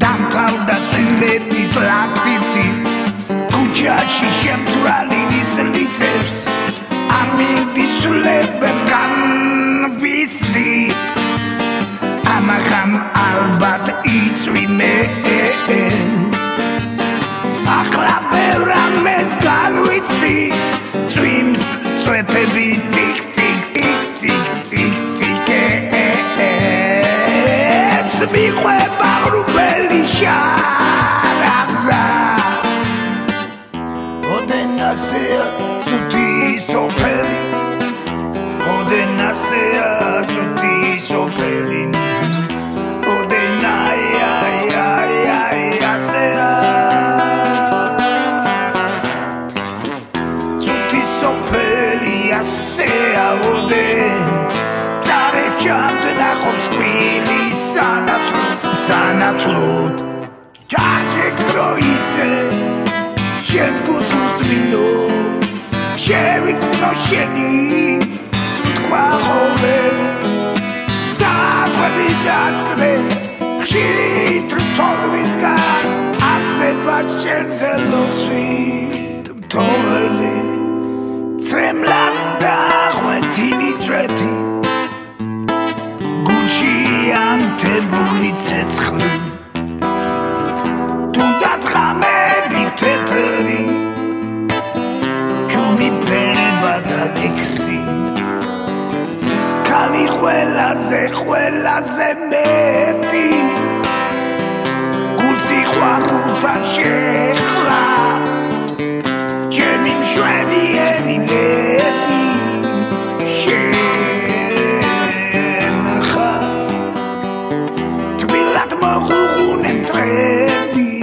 დამთავრდა წვიმების ლაციცი ქუჩაში შემთვრალი მისლიცებს ამინდის სულებებს განვიცდი ამაღამ ალბათ იწვიმენ ახლა ბევრ ამას განვიცდი წვიმს წვეთები ციხ ციხ ციხ ციხ ციხებს მიყვება ღრუბელი შარაგზას ოდენასეა ცუდი სოფელი ოდენასეა ცუდი სოფელი Sanaflut Takie kroise Się zgusuzmino Siewik znosieni Sutkła choveni Zatłebi daskdes Chili trutolwiska A Sebastian zelocit Toveli Tremlanda Chwentini treti ანთებული ცეცხლი თუნდაც ხამები თეთრი ჯუმი ფერება და ლექსი ქალი ყველაზე მეტი გულსი ყვარულთა შეხლა ჩემი მშვენიერი ლედი Mohunen tredi,